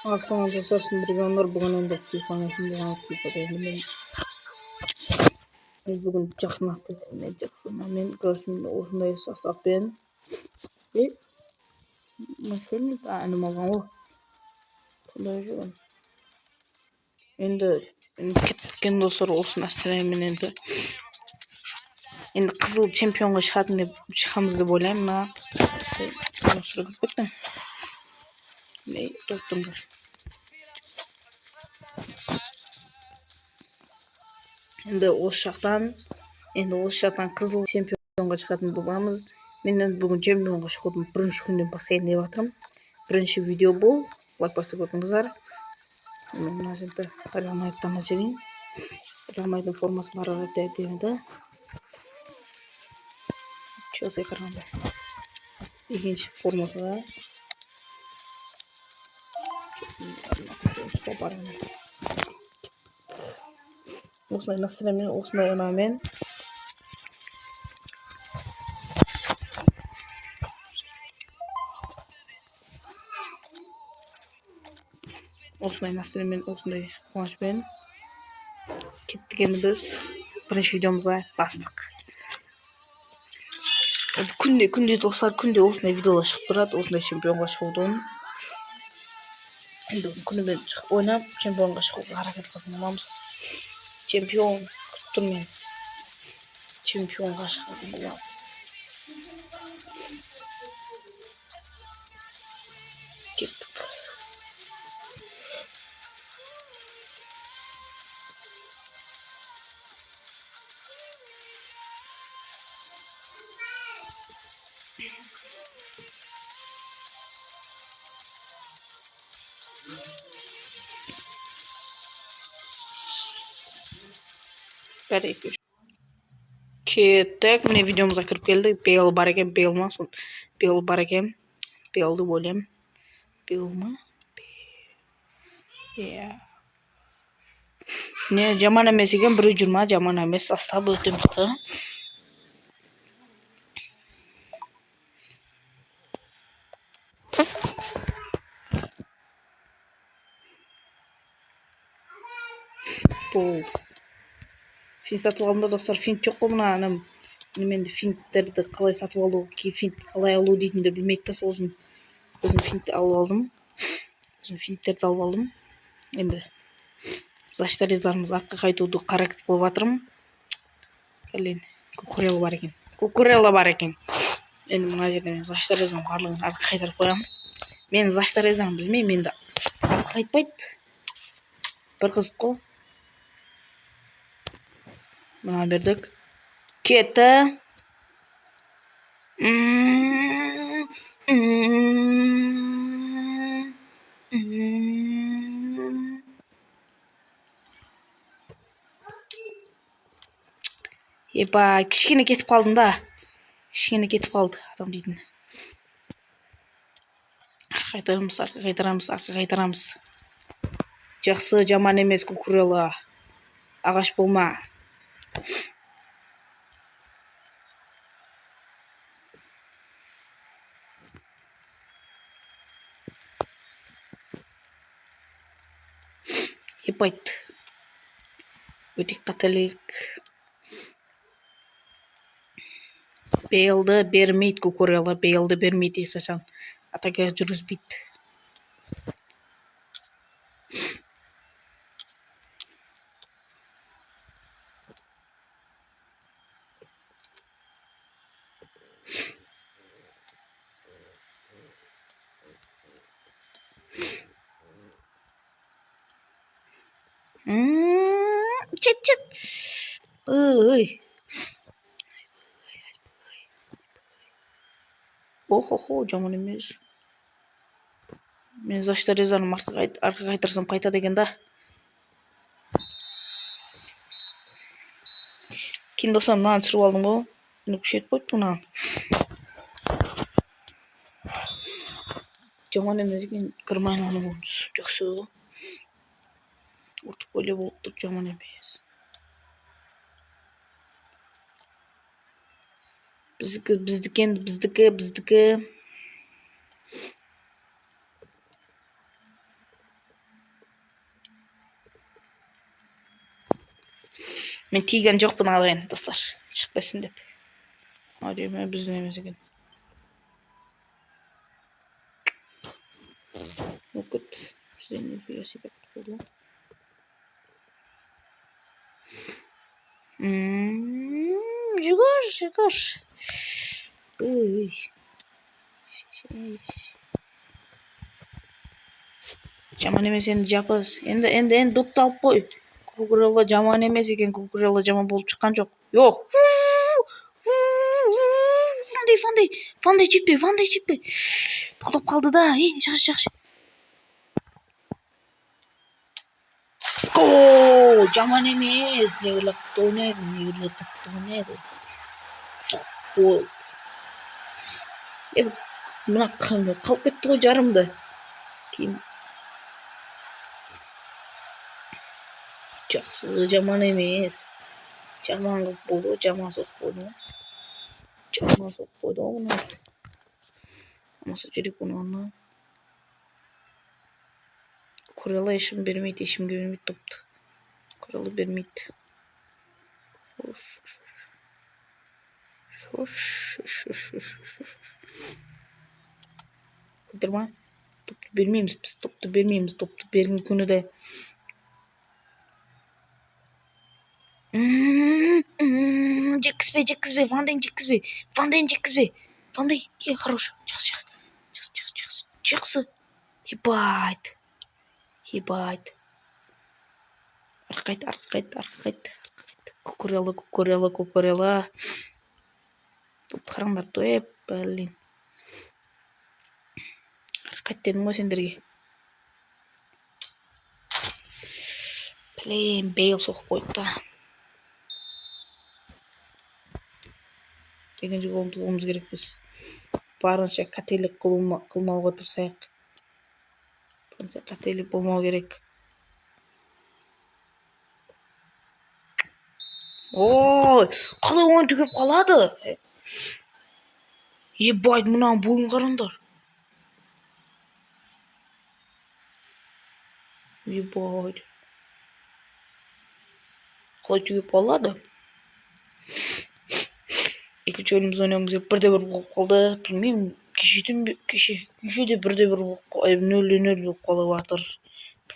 Aslında dostlar şimdi onlar bugün endi FIFA'nın şimdi FIFA'da bugün жақсы настроение жақсы мен короче осындай составпен машина әнім алған ғой сондай жүрген енді кеткен достар осы настроениемен енді қызыл чемпионға шығамыз деп ойлаймын мына сұрап кетпектің тоқтыңдар енді осы жақтан қызыл чемпионға шығатын боламыз. Мен енді бүгін чемпионға шығудың бірінші күнінен бастайын деп жатырмын. Бірінші видео бұл. Лайк басып өтіңіздер. Мен мына жерде Рамайдың жіберейін. Рамайдың формасын ары қарай айтайын. Челси қарағанда. Екінші формасы да. Осындай настроениемен, осындай ұнамен осындай қуанышпен кеттік енді біз бірінші видеомызға бастық. Күнде достар, күнде осындай видеолар шығып тұрады, осындай чемпионға шығудың. Енді күнімен шығып ойнап, чемпионға шығуға харакет қылатын боламыз. Чемпион күтіп тұр мен. Чемпионға шығатын боламын. Кеттік. Кеттік, міне видеомызға кіріп келдік. Бейл бар екен, Бейл ма? Бейл бар екен. Бейлді ойлаймын. Бейл ма? Не, жаман емес екен, 120, жаман емес, состав өте мықты. Бұл финт сатып алдым да достар, финт жоқ қой мына неменде финттерді қалай сатып алу, финт қалай алу дейтінді білмейді да, сол өзім финт алып алдым. Өзім финттерді алып алдым. Енді зашторездарымыз артқа қайтуды қарекет қылып жатырмын. Кәлен Кукурелла бар екен. Енді мына жерде мен зашторездің барлығын артқа қайтарып қоямын. Мен зашторездан білмеймін, енді артқа қайтпайды. Бір қызық қой. Мына бердік. Кетті. Епа, кішкене кетіп қалдым да. Кішкене кетіп қалды адам дейтін. Арқа қайтарамыз. Жақсы, жаман емес Кукурелла. Ағаш болма. Епайт. Өте қателік. Бейлді бермейді Кукурелла, Бейлді бермейді ешқашан. Атака жүргізбейді. Чет. Ой. Охо, жаман емес. Мен зашторездарым арқа қайтарсам қайтады екен да. Кейін достар мынаны түсіріп алдым ғой. Мені күшетіп қойды мынаны. Жаман емес екен, кірмайын оны жақсы ғой. Ұтып бөле болып тұр, жаман емес. Біздікі. Men tiygen jokpun algayın dostlar. Çıkmasın dep. Hadi men bizdin emes eken. Okut. Senin fiyası oldu. Jugar. Uy. Şey. Жаман емес енді жапыз. Енді допты алып қой. Кукурелла жаман емес екен. Кукурелла жаман болып шыққан жоқ. Жоқ. Вандай жетпе. Тоқтап қалды да. Жақсы. О, жаман емес. Негірлі қатты ойнайды. Бол. Мына қалып кетті ғой жарымды. Кейін жақсы, жаман емес. Жаман қылып қойды, жаман соқып қойды ғой мұны. Амасы жүрек бұны. Кукурелла ешкімге бермейді топты. Кукурелла бермейді. Кыдырма. Топты бермейміз біз. Топты берген күні де. Жеккізбе. Ванден жеккізбе. Вандай, хорош. Жақсы. Ебать. Арқайт. Кукурелла. Топты қараңдар, блин. Арқайт дедім ғой сендерге. Блин, Бейл соқып қойды да. Екінші голды қуғымыз керек біз. Барынша қателік қылмауға тырысайық. Қателік болмау керек. Ой, қалай ойын түгеп қалады? Ебать, мұнан бойын қараңдар. Ебать. Қалай түгеп қалады? Екінші ойынымыз ойнауымыз керек. 1-1 болып қалды. Білмеймін, кеше де 1-1 болып қалды. 0-0 болып қалып жатыр.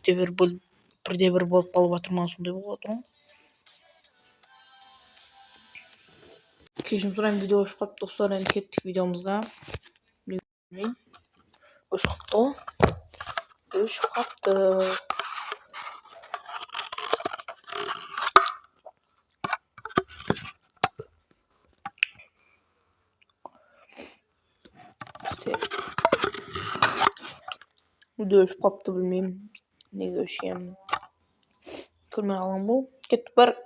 1-1 болып қалып жатыр ма, сондай болып жатыр ғой. Кешірім сұраймын, видео өшіп қалыпты достар. Енді кеттік видеомызға. Өшіп қапты. Видео өшіп қапты, білмеймін. Неге өшемін. Көрмей қалған бұл. Кеттік бар.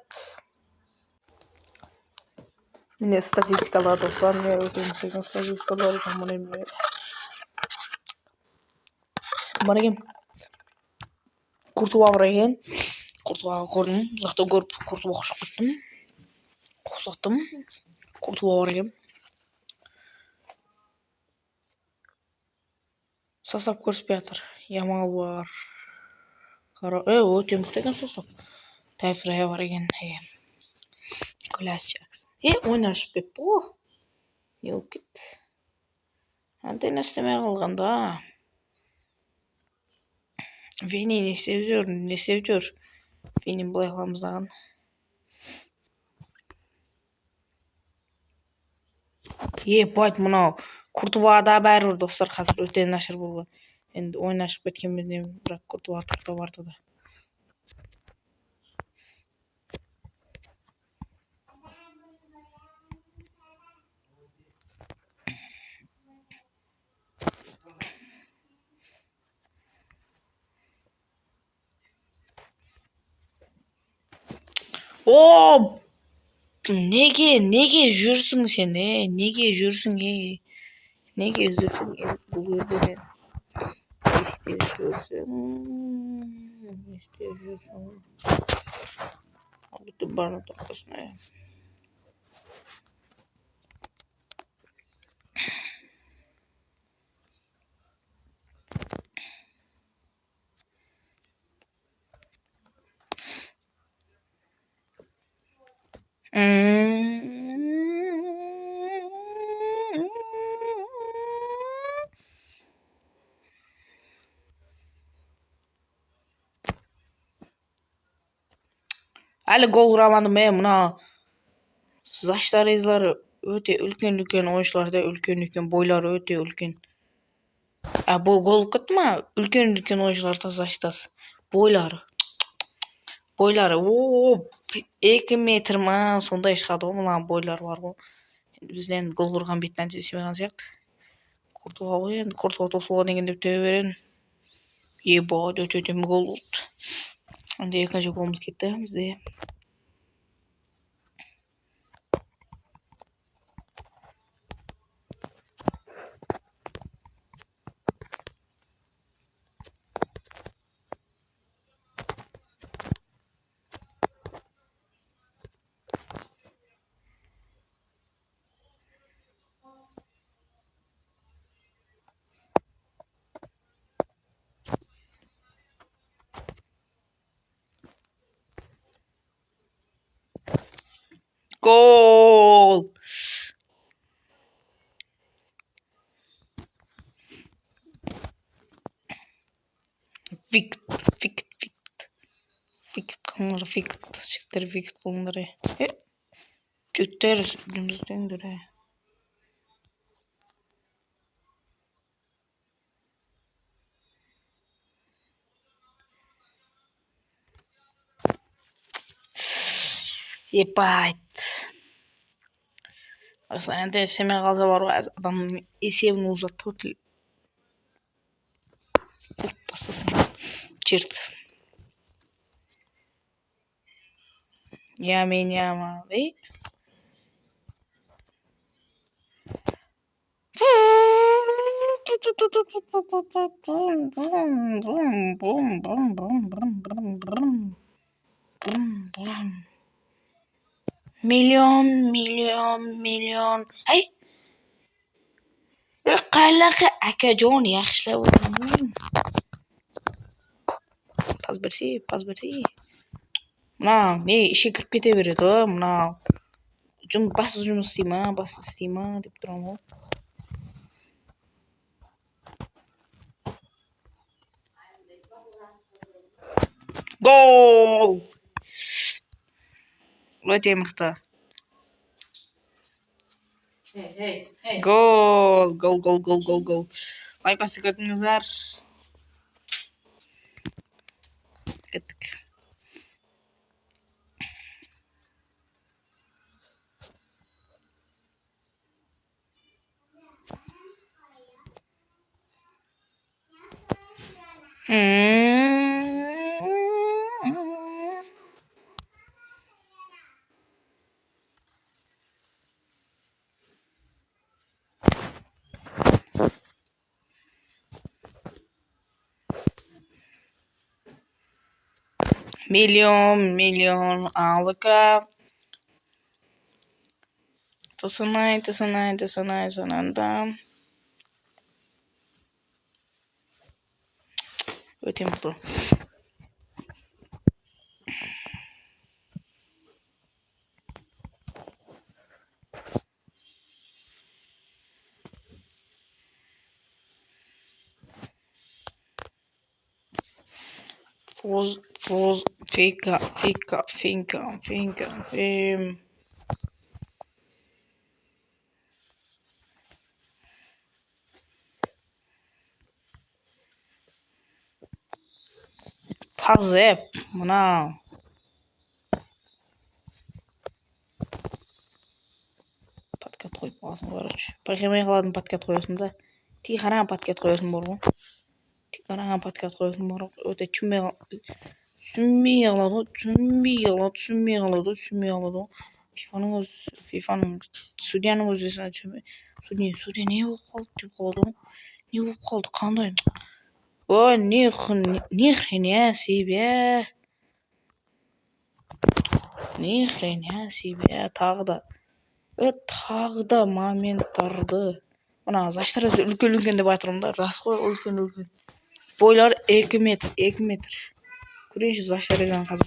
Міне статистикалар достар. Не өтеміз деген статистикалар. Бар екен. Куртуа бар екен. Куртуаға көрдім. Зақтан көріп Куртуаға ұшып кеттім. Қосаттым. Куртуа бар екен. Состав көрсетпей жатыр. Ямал бар. Өте мықты екен состав. Тайфрай бар екен. Класс Джексон. Ойын ашып кетті ғой. Не болып кетті? Антенна істемей қалғанда. Вини не істеп жүр. Вини былай қыламыз даған. Бать, мынау Куртуада бәрібір достар қазір өте нашар болған. Енді ойын ашып кеткенмен бірақ Куртуа тоқта барды да. О! Неге жүрсің сен, Неге жүрсің, Неге жүрсің, бұл жерде сен? Не істеп жүрсің? Бүтін барына тоқпасын, Әлі гол ұрamadım мына заштарыңызлар өте үлкен ойыншыларда үлкен бойлары өте үлкен. Бұл гол кетті ма? Үлкен ойыншыларда заштасы. Бойлары 2 метр ма сондай шығады ғой, мына бойлар бар ғой. Бізден гол ұрған беттен жесемеген сияқты. Куртуға ғой енді, Куртуға тосуға деген деп төбе берен. Ебать, өте гол болды. Енді екінші голымыз кетті бізде. Gol! Викт қылыңдар. Жүттер жүмістеңдер. Ебать. Осылай енді семей қалса бар ғой, адамның есебін ұзатты өтіл. Черт. Яма. Миллион. Ай! Qanaqa akajon yaxshilab o'tiring. Pas bersi. Mana, ne ishga kirib ketaveradi, mana. Bas жұмыс isteyma deb turaman. Gol! Өте мықты. Gol. Лайк басып кетіңіздер. Кеттік. Миллион алыка. Тасынай. Өте мықты. Фоз, фейка. Пазеп, мына. Подкат қойып қаласың, короче. Байқамай қаладың подкат қоясың да. Тек қараған подкат қоясың бар ғой. Өте түсінбей қалады. фифаның судьяның өзі түсінбей. Судья не болып қалды деп қалады ғой. Не болып қалды, қандай? Ой, ни хрена себе. Тағы да моменттарды. Мына заштарыңыз үлкен деп айтырмын да, рас қой, үлкен. Бойлар 2 метр. Көрейінші заштарыңыздан қазір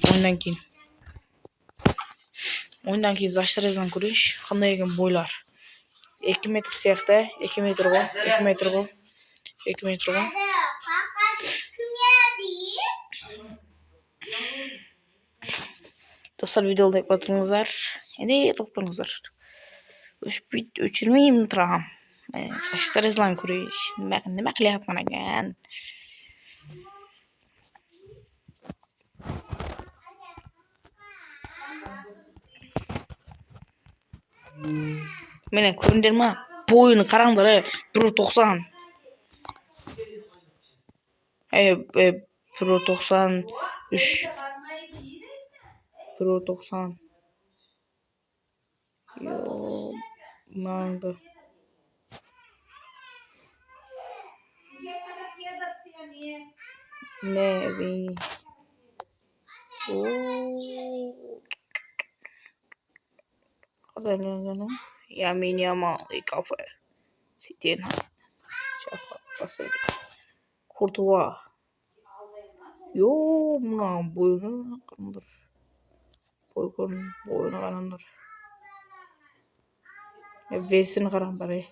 ойындан кейін заштарыңыздан көрейінші, қандай екен бойлар. 2 метр сияқты, 2 метр ғой. Dostlar videoda yapatыңыздар. Endi to'xtangizlar. O'chirmayim turham. Sochlaringizni ko'rish. Nima qilyapman ekan? Mene ko'rindingmi? Bo'yini qaranglar, 1.90. 1.93. 1.90. Yo, manda. Ne beni. Kadang-kadang yamin yamal kafe. Sitin. Şaka basıyor. Kurtuva. Yo, buna boyunu kandır. Boyunu kandır. Vesini karan bari.